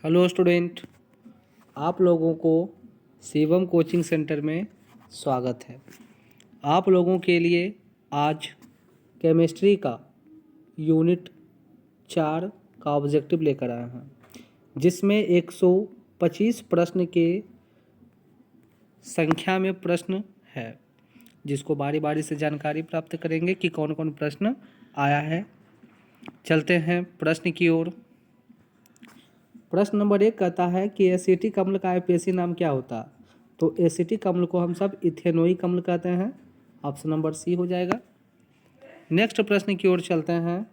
Hello student, आप लोगों को शिवम कोचिंग सेंटर में स्वागत है। आप लोगों के लिए आज केमिस्ट्री का यूनिट 4 का ऑब्जेक्टिव लेकर आए हैं, जिसमें 125 प्रश्न के संख्या में प्रश्न है, जिसको बारी बारी से जानकारी प्राप्त करेंगे कि कौन कौन प्रश्न आया है। चलते हैं प्रश्न की ओर। प्रश्न नंबर 1 कहता है कि एसिटिक अम्ल का आईपीएसी नाम क्या होता है? तो एसिटिक अम्ल को हम सब इथेनोइक अम्ल कहते हैं। ऑप्शन नंबर सी हो जाएगा। नेक्स्ट प्रश्न की ओर चलते हैं।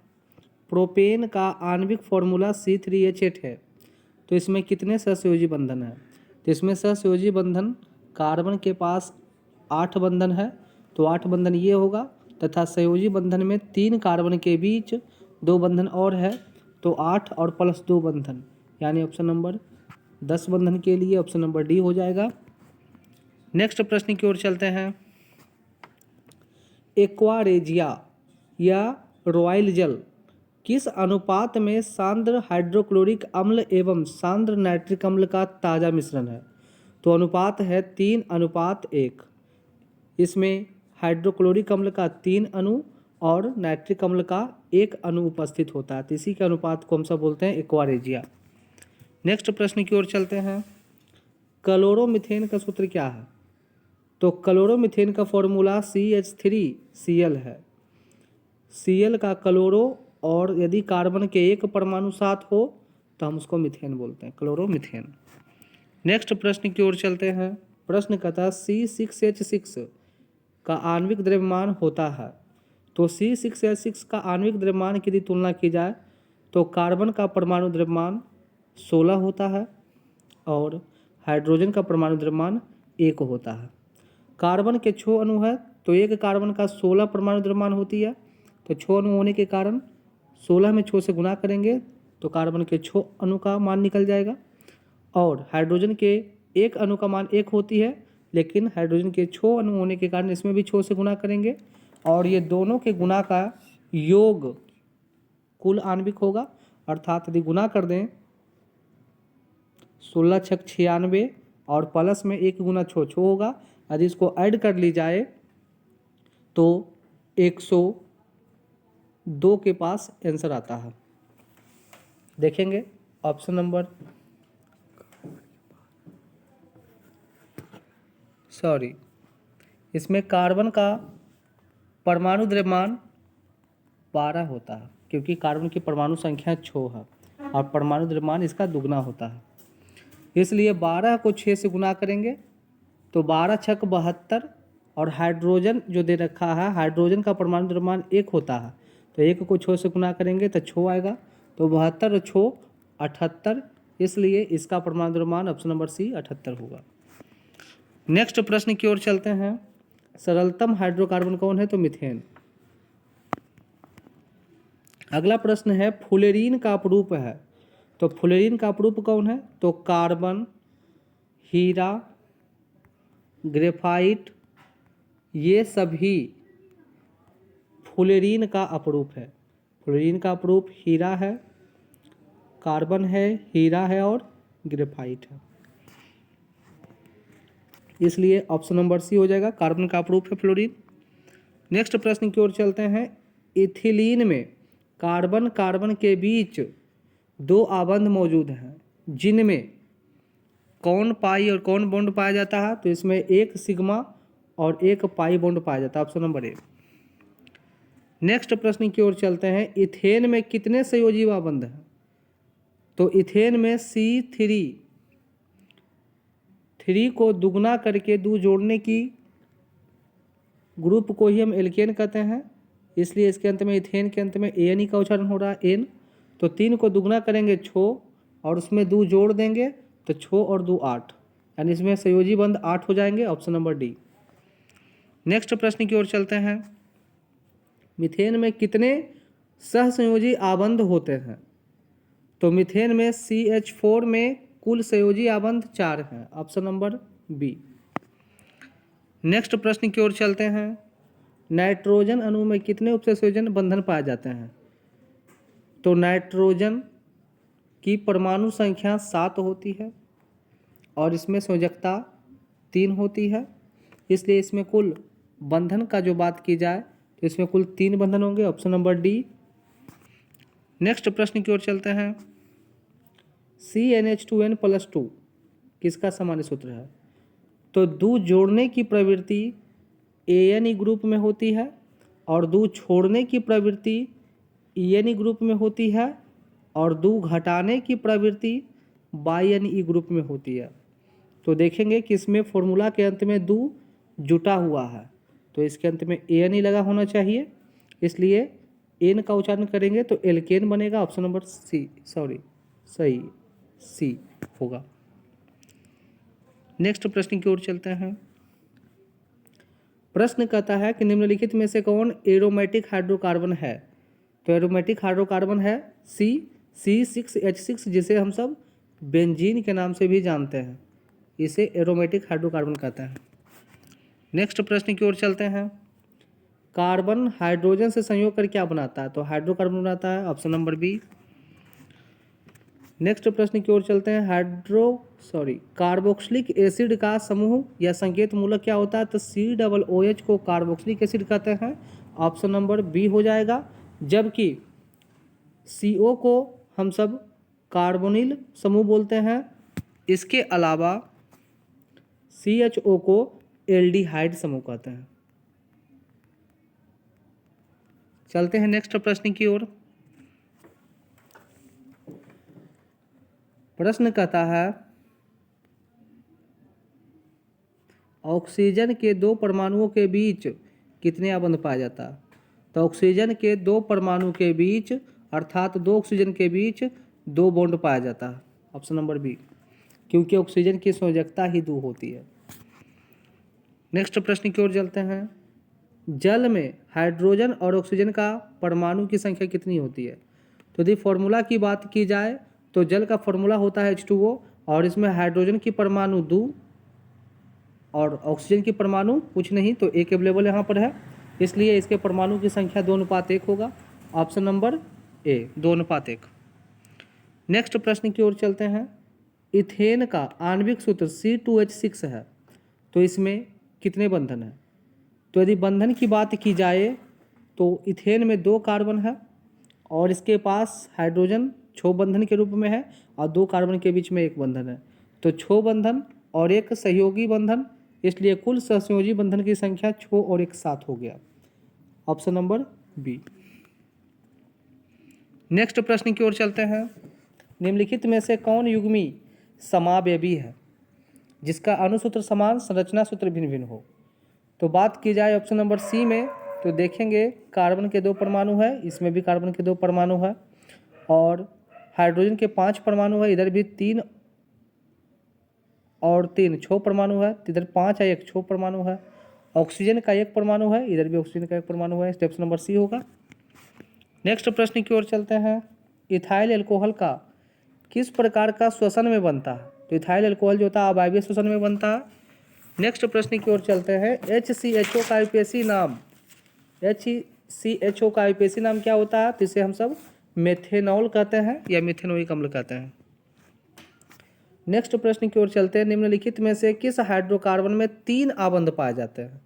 प्रोपेन का आणविक फॉर्मूला C3H8 है, तो इसमें कितने सहसंयोजी बंधन है? तो इसमें सहसंयोजी बंधन कार्बन के पास 8 बंधन है, तो 8 बंधन ये होगा, तथा संयोजी बंधन में 3 कार्बन के बीच 2 बंधन और है, तो 8 और प्लस 2 बंधन, यानी ऑप्शन नंबर 10 बंधन के लिए ऑप्शन नंबर डी हो जाएगा। नेक्स्ट प्रश्न की ओर चलते हैं। एक्वारेजिया या रॉयल जल किस अनुपात में सांद्र हाइड्रोक्लोरिक अम्ल एवं सांद्र नाइट्रिक अम्ल का ताज़ा मिश्रण है? तो अनुपात है 3:1। इसमें हाइड्रोक्लोरिक अम्ल का 3 अणु और नाइट्रिक अम्ल का 1 अणु उपस्थित होता है, तो इसी के अनुपात को हम सब बोलते हैं एक्वारेजिया। नेक्स्ट प्रश्न की ओर चलते हैं। क्लोरोमीथेन का सूत्र क्या है? तो क्लोरोमीथेन का फॉर्मूला CH3Cl है। Cl का क्लोरो, और यदि कार्बन के एक परमाणु साथ हो तो हम उसको मीथेन बोलते हैं, क्लोरोमीथेन। नेक्स्ट प्रश्न की ओर चलते हैं। प्रश्न कहता है C6H6 का आणविक द्रव्यमान होता है, तो C6H6 का आणविक द्रव्यमान की यदि तुलना की जाए तो कार्बन का परमाणु द्रव्यमान 16 होता है और हाइड्रोजन का परमाणु द्रव्यमान 1 होता है। कार्बन के 6 अणु है, तो एक कार्बन का 16 परमाणु द्रव्यमान होती है, तो 6 अणु होने के कारण 16 में 6 से गुना करेंगे तो कार्बन के 6 अणु का मान निकल जाएगा। और हाइड्रोजन के एक अणु का मान 1 होती है, लेकिन हाइड्रोजन के 6 अणु होने के कारण इसमें भी 6 से गुना करेंगे और ये दोनों के गुना का योग कुल आणविक होगा। अर्थात यदि गुना कर दें 16 छक 96 और प्लस में 1 गुना 6 होगा। यदि इसको ऐड कर ली जाए तो 102 के पास आंसर आता है। देखेंगे ऑप्शन नंबर इसमें कार्बन का परमाणु द्रव्यमान 12 होता है, क्योंकि कार्बन की परमाणु संख्या 6 है और परमाणु द्रव्यमान इसका दुगना होता है, इसलिए 12 को 6 से गुना करेंगे तो 12 छक 72। और हाइड्रोजन जो दे रखा है, हाइड्रोजन का परमाणु द्रव्यमान 1 होता है, तो 1 को 6 से गुना करेंगे तो 6 आएगा, तो 72 और 6 78, इसलिए इसका परमाणु द्रव्यमान ऑप्शन नंबर सी 78 होगा। नेक्स्ट प्रश्न की ओर चलते हैं। सरलतम हाइड्रोकार्बन कौन है? तो मीथेन। अगला प्रश्न है फ्लोरीन का अपरूप है, तो फ्लोरीन का अपरूप कौन है? तो कार्बन, हीरा, ग्रेफाइट, ये सभी फ्लोरीन का अपरूप है। फ्लोरीन का अपरूप हीरा है, कार्बन है, हीरा है और ग्रेफाइट है, इसलिए ऑप्शन नंबर सी हो जाएगा, कार्बन का अपरूप है फ्लोरीन। नेक्स्ट प्रश्न की ओर चलते हैं। इथिलीन में कार्बन कार्बन के बीच 2 आबंध मौजूद हैं, जिनमें कौन पाई और कौन बॉन्ड पाया जाता है? तो इसमें 1 सिग्मा और 1 पाई बॉन्ड पाया जाता है, ऑप्शन नंबर ए। नेक्स्ट प्रश्न की ओर चलते हैं। इथेन में कितने संयोजी आबंध हैं? तो इथेन में C3 को दुगना करके 2 जोड़ने की ग्रुप को ही हम एल्केन कहते हैं, इसलिए इसके अंत में इथेन के अंत में एन का उच्चारण हो रहा है, एन। तो 3 को दुगना करेंगे 6 और उसमें 2 जोड़ देंगे तो 6 और 2 8, यानी इसमें संयोजी बंध 8 हो जाएंगे, ऑप्शन नंबर डी। नेक्स्ट प्रश्न की ओर चलते हैं। मीथेन में कितने सहसंयोजी आबंध होते हैं? तो मीथेन में CH4 में कुल संयोजी आबंध 4 हैं, ऑप्शन नंबर बी। नेक्स्ट प्रश्न की ओर चलते हैं। नाइट्रोजन अणु में कितने उपसंयोजन बंधन पाए जाते हैं? तो नाइट्रोजन की परमाणु संख्या 7 होती है और इसमें संयोजकता 3 होती है, इसलिए इसमें कुल बंधन का जो बात की जाए तो इसमें कुल 3 बंधन होंगे, ऑप्शन नंबर डी। नेक्स्ट प्रश्न की ओर चलते हैं। CnH2n+2 किसका सामान्य सूत्र है? तो दूध जोड़ने की प्रवृत्ति ANE ग्रुप में होती है और दूध छोड़ने की प्रवृत्ति ENE ग्रुप में होती है और दूध घटाने की प्रवृत्ति BNE ग्रुप में होती है। तो देखेंगे कि इसमें फॉर्मूला के अंत में दूध जुटा हुआ है, तो इसके अंत में ANE लगा होना चाहिए, इसलिए एन का उच्चारण करेंगे तो एल्केन बनेगा, ऑप्शन नंबर सही सी होगा। नेक्स्ट प्रश्न की ओर चलते हैं। प्रश्न कहता है कि निम्नलिखित में से कौन एरोमेटिक हाइड्रोकार्बन है? तो एरोमेटिक हाइड्रोकार्बन है C6H6, जिसे हम सब बेंजीन के नाम से भी जानते हैं, इसे एरोमेटिक हाइड्रोकार्बन कहते हैं। नेक्स्ट प्रश्न की ओर चलते हैं। कार्बन हाइड्रोजन से संयोग कर क्या बनाता है? तो हाइड्रोकार्बन बनाता है, ऑप्शन नंबर बी। नेक्स्ट प्रश्न की ओर चलते हैं। कार्बोक्सिलिक एसिड का समूह या संकेत मूलक क्या होता है? तो COOH को कार्बोक्सिलिक एसिड कहते हैं, ऑप्शन नंबर बी हो जाएगा। जबकि CO को हम सब कार्बोनिल समूह बोलते हैं, इसके अलावा CHO को एल्डिहाइड समूह कहते हैं। चलते हैं नेक्स्ट प्रश्न की ओर। प्रश्न कहता है ऑक्सीजन के 2 परमाणुओं के बीच कितने आबंध पाया जाता है? तो ऑक्सीजन के 2 परमाणु के बीच अर्थात 2 ऑक्सीजन के बीच 2 बॉन्ड पाया जाता है, ऑप्शन नंबर बी, क्योंकि ऑक्सीजन की संयोजकता ही 2 होती है। नेक्स्ट प्रश्न की ओर चलते हैं। जल में हाइड्रोजन और ऑक्सीजन का परमाणु की संख्या कितनी होती है? तो यदि फॉर्मूला की बात की जाए तो जल का फॉर्मूला होता है H2O और इसमें हाइड्रोजन की परमाणु 2 और ऑक्सीजन की परमाणु कुछ नहीं, तो एक अवेलेबल यहाँ पर है, इसलिए इसके परमाणु की संख्या 2:1 होगा, ऑप्शन नंबर ए 2:1। नेक्स्ट प्रश्न की ओर चलते हैं। इथेन का आणविक सूत्र C2H6 है, तो इसमें कितने बंधन हैं? तो यदि बंधन की बात की जाए तो इथेन में 2 कार्बन है और इसके पास हाइड्रोजन क्षोभ बंधन के रूप में है और 2 कार्बन के बीच में 1 बंधन है, तो क्षोभ बंधन और 1 सहयोगी बंधन, इसलिए कुल सहसंयोजी बंधन की संख्या 6 और 1 7 हो गया, ऑप्शन नंबर बी। नेक्स्ट प्रश्न की ओर चलते हैं। निम्नलिखित में से कौन युग्मी समावयवी है जिसका अणुसूत्र समान संरचना सूत्र भिन्न भिन्न हो? तो बात की जाए ऑप्शन नंबर सी में तो देखेंगे कार्बन के 2 परमाणु है, इसमें भी कार्बन के 2 परमाणु है और हाइड्रोजन के 5 परमाणु है, इधर भी 3 और 3 6 परमाणु है, इधर 5 है, 1 6 परमाणु है। ऑक्सीजन का 1 परमाणु है, इधर भी ऑक्सीजन का 1 परमाणु है, ऑप्शन नंबर सी होगा। नेक्स्ट प्रश्न की ओर चलते हैं। इथाइल अल्कोहल का किस प्रकार का श्वसन में बनता है? तो इथाइल अल्कोहल जो होता है अवायवीय श्वसन में बनता है। नेक्स्ट प्रश्न की ओर चलते हैं। HCHO का आईपीएसी नाम क्या होता है? तो इसे हम सब मेथेनॉल कहते हैं या मिथेनोइक अम्ल कहते हैं। नेक्स्ट प्रश्न की ओर चलते हैं। निम्नलिखित में से किस हाइड्रोकार्बन में 3 आबंध पाए जाते हैं?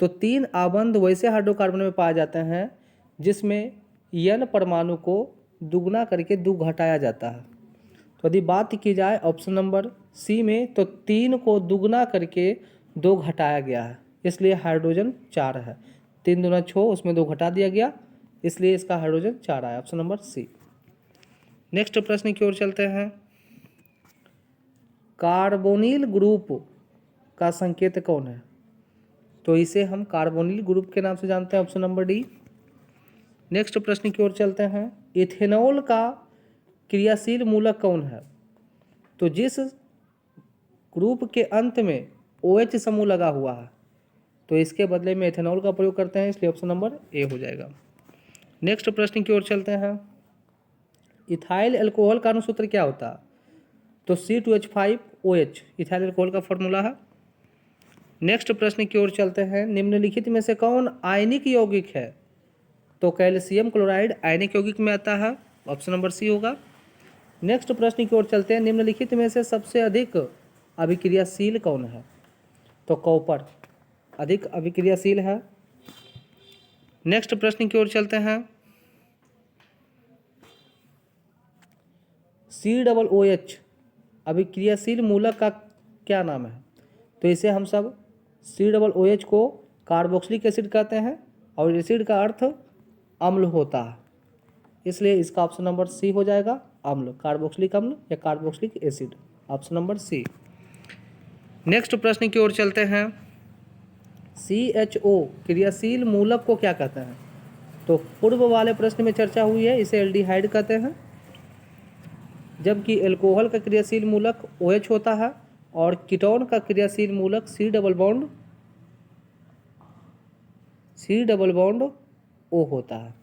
तो 3 आबंध वैसे हाइड्रोकार्बन में पाए जाते हैं जिसमें N परमाणु को दुगना करके 2 घटाया जाता है। तो यदि बात की जाए ऑप्शन नंबर सी में तो 3 को दुगना करके 2 घटाया गया है, इसलिए हाइड्रोजन 4 है। 3 दूना 6, उसमें 2 घटा दिया गया, इसलिए इसका हाइड्रोजन 4 आया, ऑप्शन नंबर सी। नेक्स्ट प्रश्न की ओर चलते हैं। कार्बोनिल ग्रुप का संकेत कौन है? तो इसे हम कार्बोनिल ग्रुप के नाम से जानते हैं, ऑप्शन नंबर डी। नेक्स्ट प्रश्न की ओर चलते हैं। इथेनॉल का क्रियाशील मूलक कौन है? तो जिस ग्रुप के अंत में OH समूह लगा हुआ है तो इसके बदले में इथेनॉल का प्रयोग करते हैं, इसलिए ऑप्शन नंबर ए हो जाएगा। नेक्स्ट प्रश्न की ओर चलते हैं। इथाइल अल्कोहल का अणुसूत्र क्या होता है? तो C2H5OH इथाइल अल्कोहल का फॉर्मूला है। नेक्स्ट प्रश्न की ओर चलते हैं। निम्नलिखित में से कौन आयनिक यौगिक है? तो कैल्शियम क्लोराइड आयनिक यौगिक में आता है, ऑप्शन नंबर सी होगा। नेक्स्ट प्रश्न की ओर चलते हैं। निम्नलिखित में से सबसे अधिक अभिक्रियाशील कौन है? तो कॉपर अधिक अभिक्रियाशील है। नेक्स्ट प्रश्न की ओर चलते हैं। COOH अभिक्रियाशील मूलक का क्या नाम है? तो इसे हम सब COOH को कार्बोक्सिलिक एसिड कहते हैं और एसिड का अर्थ अम्ल होता है, इसलिए इसका ऑप्शन नंबर सी हो जाएगा, अम्ल, कार्बोक्सिलिक अम्ल या carboxylic acid, option number C. Next प्रश्न की ओर चलते हैं। CHO क्रियाशील मूलक को क्या कहते हैं? तो पूर्व वाले प्रश्न में चर्चा हुई है, इसे एल्डिहाइड कहते हैं, जबकि एल्कोहल का क्रियाशील मूलक OH होता है और कीटोन का क्रियाशील मूलक C डबल बॉन्ड O होता है।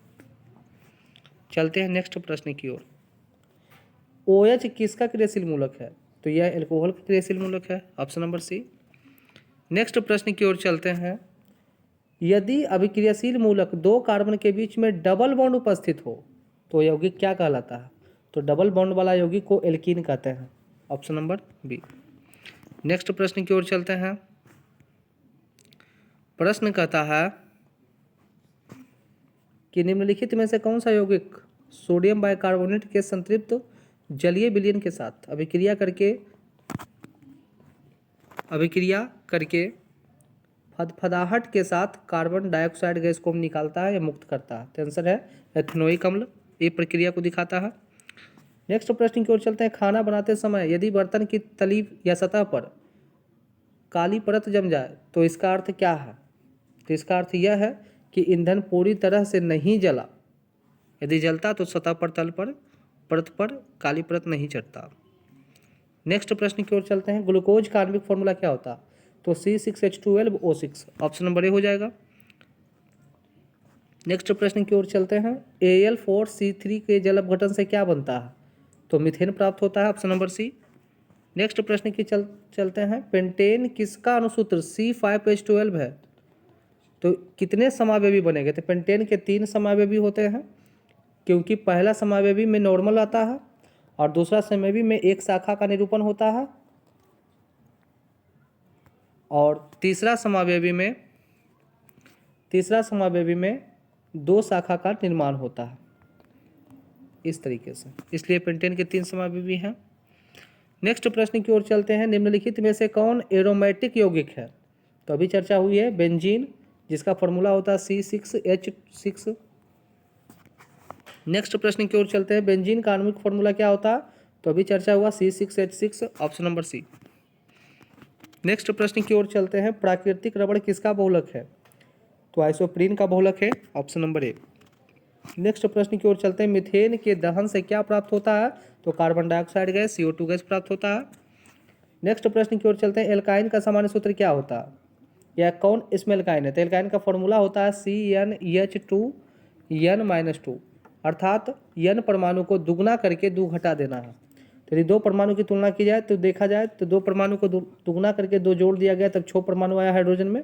चलते हैं नेक्स्ट प्रश्न की ओर। OH किसका क्रियाशील मूलक है? तो यह एल्कोहल का क्रियाशील मूलक है, ऑप्शन नंबर सी। नेक्स्ट प्रश्न की ओर चलते हैं। यदि अभिक्रियाशील मूलक दो कार्बन के बीच में डबल बॉन्ड उपस्थित हो तो यौगिक क्या कहलाता है? तो डबल बॉन्ड वाला यौगिक को एल्कीन कहते हैं, ऑप्शन नंबर बी। नेक्स्ट प्रश्न की ओर चलते हैं। प्रश्न कहता है कि निम्नलिखित में से कौन सा यौगिक सोडियम बाइकार्बोनेट के संतृप्त जलीय विलयन के साथ अभिक्रिया करके फदफदाहट के साथ कार्बन डाइऑक्साइड गैस को निकालता है या मुक्त करता है? तो आंसर है एथेनोइक अम्ल, ये प्रक्रिया को दिखाता है। नेक्स्ट प्रश्न की ओर चलते हैं। खाना बनाते समय यदि बर्तन की तली या सतह पर काली परत जम जाए तो इसका अर्थ क्या है? तो इसका अर्थ यह है कि ईंधन पूरी तरह से नहीं जला, यदि जलता तो सतह पर परत पर काली परत नहीं चढ़ता। नेक्स्ट प्रश्न की ओर चलते हैं। ग्लूकोज का आणविक फॉर्मूला क्या होता है? तो C6H12O6, ऑप्शन नंबर ए हो जाएगा। नेक्स्ट प्रश्न की ओर चलते हैं। Al4C3 के जल अपघटन से क्या बनता है? तो मीथेन प्राप्त होता है, ऑप्शन नंबर सी। नेक्स्ट प्रश्न की चलते हैं। पेंटेन किसका अणुसूत्र C5H12 है? तो कितने समावयवी बनेंगे? तो पेंटेन के 3 समावयवी होते हैं, क्योंकि पहला समावयवी में नॉर्मल आता है और दूसरा समावयवी में एक शाखा का निरूपण होता है और तीसरा समावयवी में 2 शाखा का निर्माण होता है, इस तरीके से, इसलिए पेंटेन के 3 समावयवी हैं। नेक्स्ट प्रश्न की ओर चलते हैं। निम्नलिखित में से कौन एरोमेटिक यौगिक है? तो अभी चर्चा हुई है बेंजीन, जिसका फॉर्मूला होता है C6H6। नेक्स्ट प्रश्न की ओर चलते हैं। बेंजीन का आणविक फॉर्मूला क्या होता है? तो अभी चर्चा हुआ C6H6, option number C. Next प्रश्न की ओर चलते हैं। प्राकृतिक रबड़ किसका बहुलक है? तो आइसोप्रीन का बहुलक है, ऑप्शन नंबर ए। नेक्स्ट प्रश्न की ओर चलते हैं। मीथेन के दहन से क्या प्राप्त होता है? तो carbon dioxide gas CO2 gas प्राप्त होता है। नेक्स्ट प्रश्न की ओर चलते हैं। एल्काइन का सामान्य सूत्र क्या होता है? या कौन इसमें एल्काइन है? तो एल्काइन का फॉर्मूला होता है CnH2n-2, अर्थात n परमाणु को दुगना करके 2 घटा देना है। तो यदि 2 परमाणु की तुलना की जाए तो देखा जाए तो 2 परमाणु को दुगना करके 2 जोड़ दिया गया, तब 6 परमाणु आया हाइड्रोजन में।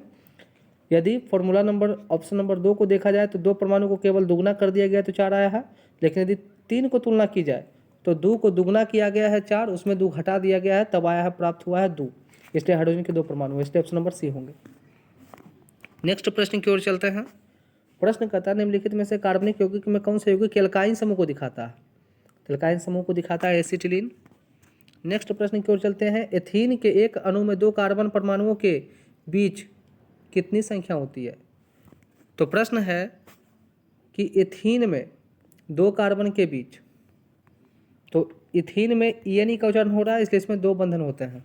यदि फॉर्मूला नंबर ऑप्शन नंबर 2 को देखा जाए तो 2 परमाणु को केवल दुगना कर दिया गया तो 4 आया है, लेकिन यदि 3 को तुलना की जाए तो 2 को दुगना किया गया है 4, उसमें 2 घटा दिया गया है, तब आया है, प्राप्त हुआ है 2, इसलिए हाइड्रोजन के 2 परमाणु, इसलिए ऑप्शन नंबर सी होंगे। नेक्स्ट प्रश्न की ओर चलते हैं। प्रश्न कहता है निम्नलिखित में से कार्बनिक यौगिक में कौन सा यौगिक एल्काइन समूह को दिखाता है? एल्काइन समूह को दिखाता है एसिटिलीन। नेक्स्ट प्रश्न की ओर चलते हैं। एथीन के एक अणु में 2 कार्बन परमाणुओं के बीच कितनी संख्या होती है? तो प्रश्न है कि एथीन में 2 कार्बन के बीच, तो इथीन में ENE का उच्चारण हो रहा है, इसलिए इसमें 2 बंधन होते हैं,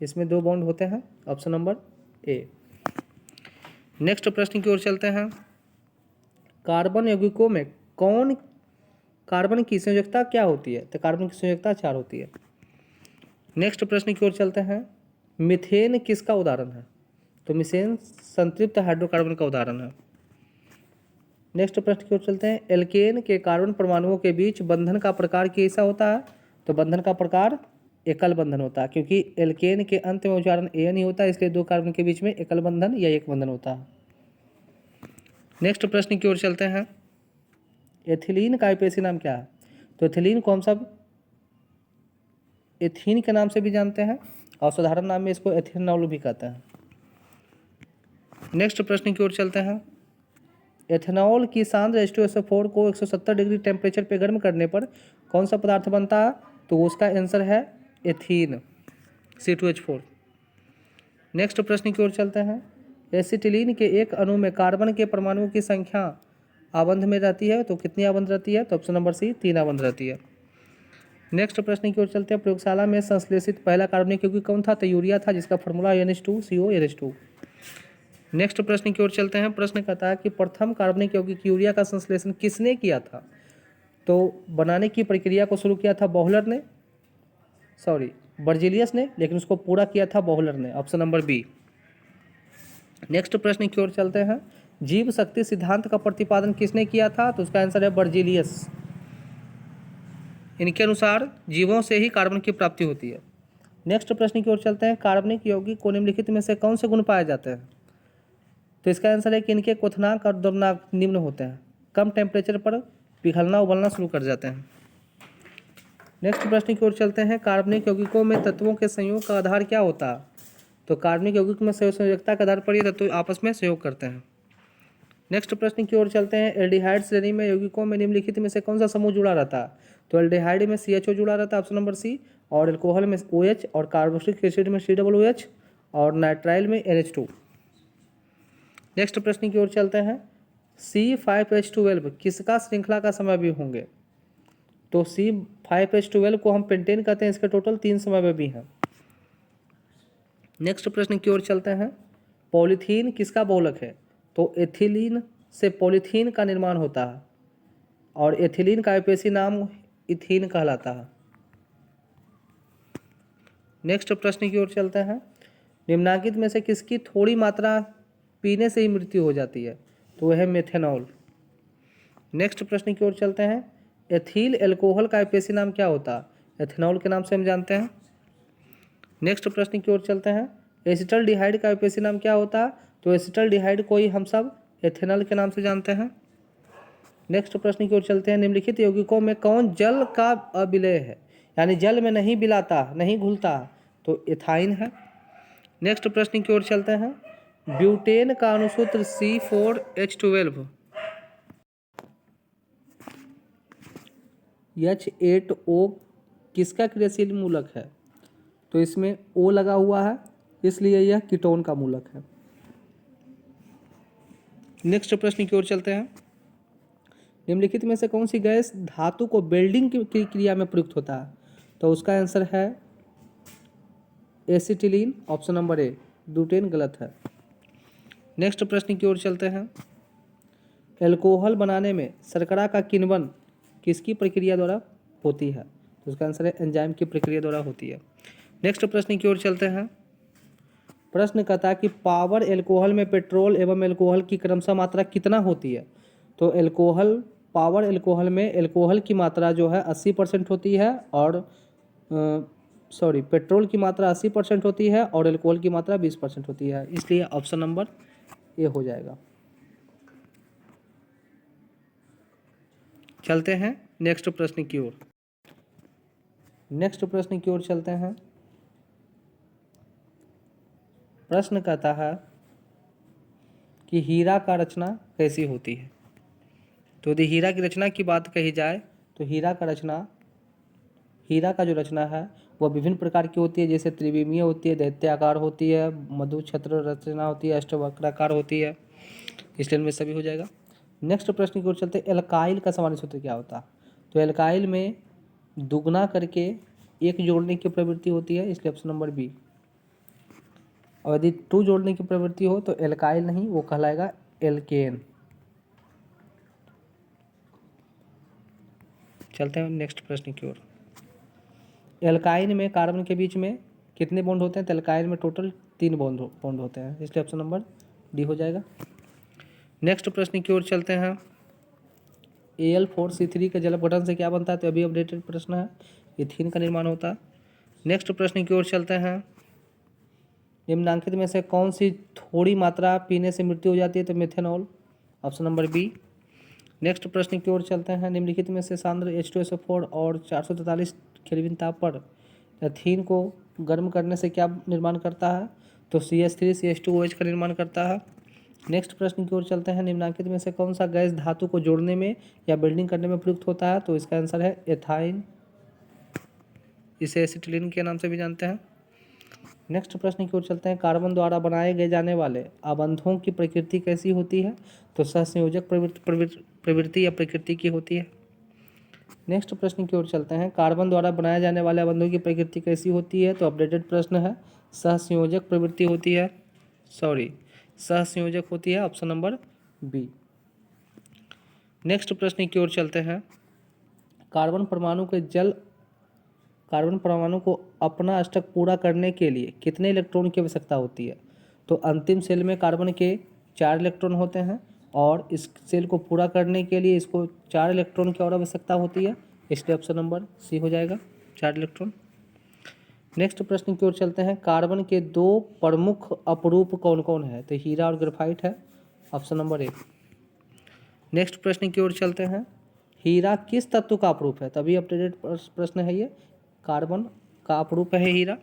इसमें 2 बॉन्ड होते हैं, ऑप्शन नंबर ए। नेक्स्ट प्रश्न की ओर चलते हैं। कार्बन यौगिकों में कार्बन की संयोजकता क्या होती है? तो कार्बन की संयोजकता 4 होती है। नेक्स्ट प्रश्न की ओर चलते हैं। मीथेन किसका उदाहरण है? तो मीथेन संतृप्त हाइड्रोकार्बन का उदाहरण है। नेक्स्ट प्रश्न की ओर चलते हैं। एल्केन के कार्बन परमाणुओं के बीच बंधन का प्रकार कैसा होता है? तो बंधन का प्रकार एकल बंधन होता है, क्योंकि एल्केन के अंत में उच्चारण AN ही होता है, इसलिए 2 कार्बन के बीच में एकल बंधन या एक बंधन होता है। नेक्स्ट प्रश्न की ओर चलते हैं। एथिलीन का आईपीएसी नाम क्या है? तो एथिलीन को हम सब एथीन के नाम से भी जानते हैं और साधारण नाम में इसको एथेनॉल भी कहते हैं। नेक्स्ट प्रश्न की ओर चलते हैं। एथेनॉल की सांद्र H2SO4 को 170 डिग्री टेम्परेचर पे गर्म करने पर कौन सा पदार्थ बनता है? तो उसका आंसर है एथीन, C2H4। नेक्स्ट प्रश्न की ओर चलते हैं। एसिटिलीन के एक अणु में कार्बन के परमाणुओं की संख्या आबंध में रहती है तो कितनी आबंध रहती है? तो ऑप्शन नंबर सी 3 आबंध रहती है। नेक्स्ट प्रश्न की ओर चलते हैं। प्रयोगशाला में संश्लेषित पहला कार्बनिक यौगिक कौन था? तो यूरिया था, जिसका फॉर्मूला NH2CO NH2। नेक्स्ट प्रश्न की ओर चलते हैं। प्रश्न कहता है कि प्रथम कार्बनिक यौगिक यूरिया का संश्लेषण किसने किया था? तो बनाने की प्रक्रिया को शुरू किया था बर्जीलियस ने, लेकिन उसको पूरा किया था बॉहलर ने, ऑप्शन नंबर बी। नेक्स्ट प्रश्न की ओर चलते हैं। जीव शक्ति सिद्धांत का प्रतिपादन किसने किया था? तो उसका आंसर है बर्जीलियस। इनके अनुसार जीवों से ही कार्बन की प्राप्ति होती है। नेक्स्ट प्रश्न की ओर चलते हैं। कार्बनिक यौगिक को निम्नलिखित में से कौन से गुण पाए जाते हैं? तो इसका आंसर है कि इनके क्वथनांक और द्रव्यनांक निम्न होते हैं, कम टेम्परेचर पर पिघलना उबलना शुरू कर जाते हैं। नेक्स्ट प्रश्न की ओर चलते हैं। कार्बनिक यौगिकों में तत्वों के संयोग का आधार क्या होता है? तो कार्बनिक यौगिक में संयोजकता के आधार पर ये तत्व आपस में सहयोग करते हैं। नेक्स्ट प्रश्न की ओर चलते हैं। एल्डिहाइड श्रेणी में यौगिकों में निम्नलिखित में से कौन सा समूह जुड़ा रहता है? तो एल्डिहाइड में CHO जुड़ा रहता है, ऑप्शन नंबर सी, और एल्कोहल में OH, और कार्बोक्सिलिक एसिड में COOH, और नाइट्राइल में NH2। नेक्स्ट प्रश्न की ओर चलते हैं। C5H12 किसका श्रृंखला का समवायवी होंगे? तो C5H12 को हम पेंटेन कहते हैं। इसके टोटल 3 समवायवी हैं। नेक्स्ट प्रश्न की ओर चलते हैं। पॉलीथीन किसका बहुलक है? तो एथिलीन से पॉलीथीन का निर्माण होता है और एथिलीन का विपेशी नाम इथीन कहलाता है। नेक्स्ट प्रश्न की ओर चलते हैं। निम्नलिखित में से किसकी थोड़ी मात्रा पीने से ही मृत्यु हो जाती है? तो वह है मेथेनॉल। नेक्स्ट प्रश्न की ओर चलते हैं। एथिल एल्कोहल का विपेशी नाम क्या होता है? एथेनॉल के नाम से हम जानते हैं। नेक्स्ट प्रश्न की ओर चलते हैं। एसिटल्डिहाइड का विपेशी नाम क्या होता है? तो एसिटल्डिहाइड को ही हम सब एथेनॉल के नाम से जानते हैं। नेक्स्ट प्रश्न की ओर चलते हैं। निम्नलिखित यौगिकों में कौन जल का अविलय है, यानी जल में नहीं मिलाता, नहीं घुलता? तो एथाइन है। नेक्स्ट प्रश्न की ओर चलते हैं। ब्यूटेन का अणुसूत्र C4H12 H8O किसका क्रियाशील मूलक है? तो इसमें O लगा हुआ है, इसलिए यह कीटोन का मूलक है। नेक्स्ट प्रश्न की ओर चलते हैं। निम्नलिखित में से कौन सी गैस धातु को वेल्डिंग की क्रिया में प्रयुक्त होता है? तो उसका आंसर है acetylene, option number A. Butane गलत है। नेक्स्ट प्रश्न की ओर चलते हैं। एल्कोहल बनाने में शर्करा का किण्वन किसकी प्रक्रिया द्वारा होती है? तो उसका आंसर है एंजाइम की प्रक्रिया द्वारा होती है। नेक्स्ट प्रश्न की ओर चलते हैं। प्रश्न कहता है कि पावर एल्कोहल में पेट्रोल एवं एल्कोहल की क्रमशः मात्रा कितना होती है? तो पावर एल्कोहल में एल्कोहल की मात्रा जो है 80% होती है, और पेट्रोल की मात्रा 80% होती है और एल्कोहल की मात्रा 20% होती है, इसलिए ऑप्शन नंबर ए हो जाएगा। चलते हैं नेक्स्ट प्रश्न की ओर। नेक्स्ट प्रश्न की ओर चलते हैं। प्रश्न कहता है कि हीरा का रचना कैसी होती है? तो यदि हीरा की रचना की बात कही जाए तो हीरा का जो रचना है वह विभिन्न प्रकार की होती है, जैसे त्रिविमीय होती है, दैत्याकार होती है, मधु छत्र रचना होती है, अष्टवक्राकार होती है, इसलिए इनमें सभी हो जाएगा। नेक्स्ट प्रश्न की ओर चलते हैं। एल्काइल का सामान्य सूत्र क्या होता है? तो एल्काइल में दुगना करके एक जोड़ने की प्रवृत्ति होती है, इसलिए ऑप्शन नंबर बी। और यदि 2 जोड़ने की प्रवृत्ति हो तो एल्काइल नहीं, वो कहलाएगा एल्केन। चलते हैं नेक्स्ट प्रश्न की ओर। एल्काइन में कार्बन के बीच में कितने बॉन्ड होते हैं? तो एल्काइन में टोटल 3 बॉन्ड होते हैं, इसलिए ऑप्शन नंबर डी हो जाएगा। नेक्स्ट प्रश्न की ओर चलते हैं। Al4C3 के जल अपघटन से क्या बनता है? तो अभी अपडेटेड प्रश्न है, इथीन का निर्माण होता है। नेक्स्ट प्रश्न की ओर चलते हैं। निम्नांकित में से कौन सी थोड़ी मात्रा पीने से मृत्यु हो जाती है? तो methanol, option number B. Next प्रश्न की ओर चलते हैं। निम्नलिखित में से सांद्र H2SO4 और 443 केल्विन ताप पर एथीन को गर्म करने से क्या निर्माण करता है? तो CH3CH2OH का निर्माण करता है। नेक्स्ट प्रश्न की ओर चलते हैं। निम्नलिखित में से कौन सा गैस धातु को जोड़ने में या बिल्डिंग करने में प्रयुक्त होता है? तो इसका आंसर है एथाइन। इसे एसिटिलीन के नाम से भी जानते हैं। नेक्स्ट प्रश्न की ओर चलते हैं। कार्बन द्वारा बनाए गए जाने वाले आबंधों की प्रकृति कैसी होती है? तो सहसंयोजक प्रवृत्ति या प्रकृति की होती है। नेक्स्ट प्रश्न की ओर चलते हैं। कार्बन द्वारा बनाए जाने वाले आबंधों की प्रकृति कैसी होती है? तो अपडेटेड प्रश्न है, सहसंयोजक प्रवृत्ति होती है, सहसंयोजक होती है, ऑप्शन नंबर बी। नेक्स्ट प्रश्न की ओर चलते हैं। कार्बन परमाणु को अपना अष्टक पूरा करने के लिए कितने इलेक्ट्रॉन की आवश्यकता होती है? तो अंतिम सेल में कार्बन के 4 इलेक्ट्रॉन होते हैं और इस सेल को पूरा करने के लिए इसको 4 इलेक्ट्रॉन की और आवश्यकता होती है, इसलिए ऑप्शन नंबर सी हो जाएगा, 4 इलेक्ट्रॉन। नेक्स्ट प्रश्न की ओर चलते हैं। कार्बन के 2 प्रमुख अपरूप कौन कौन है? तो हीरा और ग्रेफाइट है, ऑप्शन नंबर ए। नेक्स्ट प्रश्न की ओर चलते हैं। हीरा किस तत्व का अपरूप है? तभी अपडेटेड प्रश्न है ये, कार्बन का अपरूप है हीरा।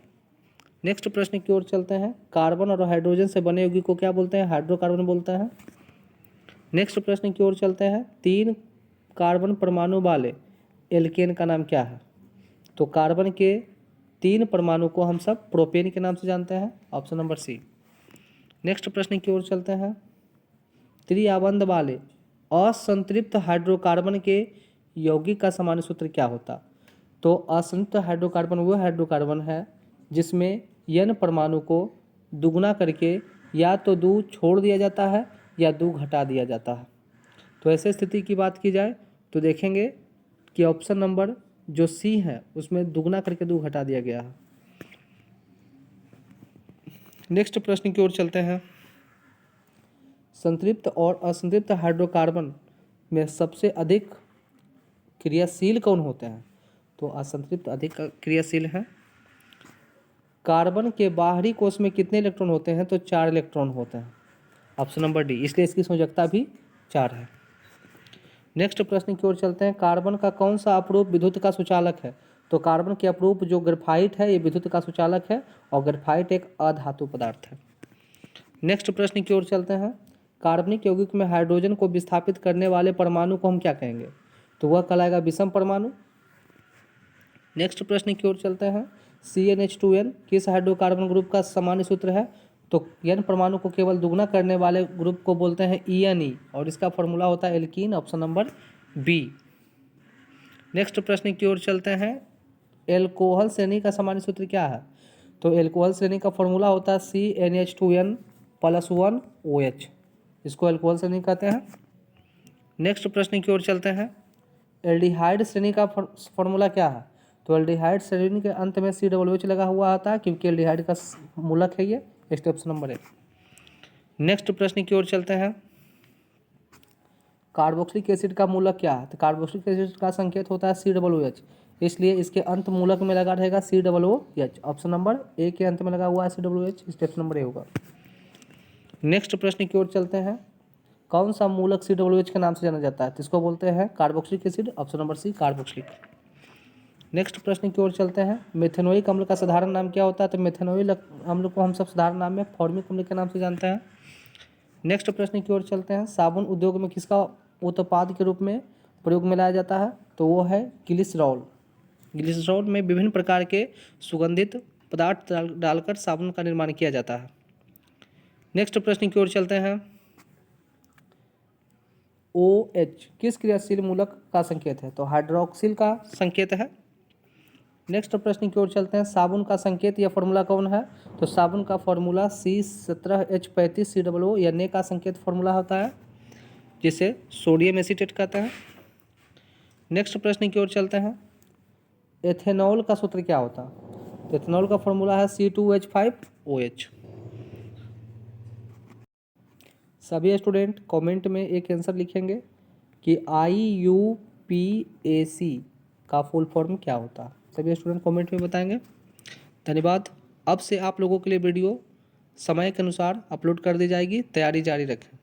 नेक्स्ट प्रश्न की ओर चलते हैं। कार्बन और हाइड्रोजन से बने यौगिक को क्या बोलते हैं? हाइड्रोकार्बन बोलता है। नेक्स्ट प्रश्न की ओर चलते हैं। 3 कार्बन परमाणु वाले एल्केन का नाम क्या है? तो कार्बन के 3 परमाणु को हम सब प्रोपेन के नाम से जानते हैं, ऑप्शन नंबर सी। नेक्स्ट प्रश्न की ओर चलते हैं। त्रिआबंध वाले असंतृप्त हाइड्रोकार्बन के यौगिक का सामान्य सूत्र क्या होता? तो असंतृप्त हाइड्रोकार्बन वो हाइड्रोकार्बन है जिसमें n परमाणु को दुगुना करके या तो 2 छोड़ दिया जाता है या 2 घटा दिया जाता है। तो ऐसे स्थिति की बात की जाए तो देखेंगे कि ऑप्शन नंबर जो सी है उसमें दुगुना करके 2 घटा दिया गया है। नेक्स्ट प्रश्न की ओर चलते हैं। संतृप्त और असंतृप्त हाइड्रोकार्बन में सबसे अधिक क्रियाशील कौन होते हैं? तो असंतृप्त अधिक क्रियाशील है। कार्बन के बाहरी कोश में कितने इलेक्ट्रॉन होते हैं? तो 4 इलेक्ट्रॉन होते हैं, ऑप्शन नंबर डी, इसलिए इसकी संयोजकता भी 4 है। नेक्स्ट प्रश्न की ओर चलते हैं। कार्बन का कौन सा अपरूप विद्युत का सुचालक है? तो कार्बन के अपरूप जो ग्रेफाइट है ये विद्युत का सुचालक है और ग्रेफाइट एक अधातु पदार्थ है। नेक्स्ट प्रश्न की ओर चलते हैं। कार्बनिक यौगिक में हाइड्रोजन को विस्थापित करने वाले परमाणु को हम क्या कहेंगे? तो वह कहलाएगा विषम परमाणु। नेक्स्ट प्रश्न की ओर चलते हैं। CnH2n किस हाइड्रोकार्बन ग्रुप का सामान्य सूत्र है? तो n परमाणु को केवल दुगुना करने वाले ग्रुप को बोलते हैं EnE और इसका फॉर्मूला होता है alkene, option number B. Next प्रश्न की ओर चलते हैं। एल्कोहल श्रेणी का सामान्य सूत्र क्या है? तो एल्कोहल श्रेणी का फॉर्मूला होता है CnH2n+1OH, इसको एल्कोहल श्रेणी कहते हैं। नेक्स्ट प्रश्न की ओर चलते हैं। एल्डिहाइड श्रेणी का फॉर्मूला क्या है? तो एल्डिहाइड श्रेणी के अंत में COOH लगा हुआ आता है क्योंकि एल्डिहाइड का मूलक है ये, इसलिए ऑप्शन नंबर है। नेक्स्ट प्रश्न की ओर चलते हैं। कार्बोक्सिलिक एसिड का मूलक क्या है? तो कार्बोक्सिलिक एसिड का संकेत होता है COOH, इसलिए इसके अंत मूलक में लगा रहेगा COOH, ऑप्शन नंबर ए के अंत में लगा हुआ है COOH, इसलिए ऑप्शन नंबर ए होगा। नेक्स्ट प्रश्न की ओर चलते हैं। कौन सा मूलक COOH के नाम से जाना जाता है? तो इसको बोलते हैं carboxylic acid, option number C, carboxylic. Next प्रश्न की ओर चलते हैं। मेथेनोइक अम्ल का साधारण नाम क्या होता है? तो मेथेनोइक अम्ल को हम सब साधारण नाम में फॉर्मिक अम्ल के नाम से जानते हैं। नेक्स्ट प्रश्न की ओर चलते हैं। साबुन उद्योग में किसका उत्पाद के रूप में प्रयोग में लाया जाता है? तो वो है ग्लिसरॉल। ग्लिसरॉल में विभिन्न प्रकार के सुगंधित पदार्थ डालकर साबुन का निर्माण किया जाता है। नेक्स्ट प्रश्न की ओर चलते हैं। OH किस क्रियाशील मूलक का संकेत है? तो हाइड्रोक्सिल का संकेत है। नेक्स्ट प्रश्न की ओर चलते हैं। साबुन का संकेत या फॉर्मूला कौन है? तो साबुन का फॉर्मूला C17H35COO या ने का संकेत फॉर्मूला होता है जिसे सोडियम एसीटेट कहते हैं। नेक्स्ट प्रश्न की ओर चलते हैं। एथेनॉल का सूत्र क्या होता है? तो एथेनॉल का फॉर्मूला है C2H5OH। सभी स्टूडेंट कमेंट में एक आंसर लिखेंगे कि IUPAC का फुल फॉर्म क्या होता है। सभी स्टूडेंट कमेंट में बताएंगे। धन्यवाद। अब से आप लोगों के लिए वीडियो समय के अनुसार अपलोड कर दी जाएगी, तैयारी जारी रखें।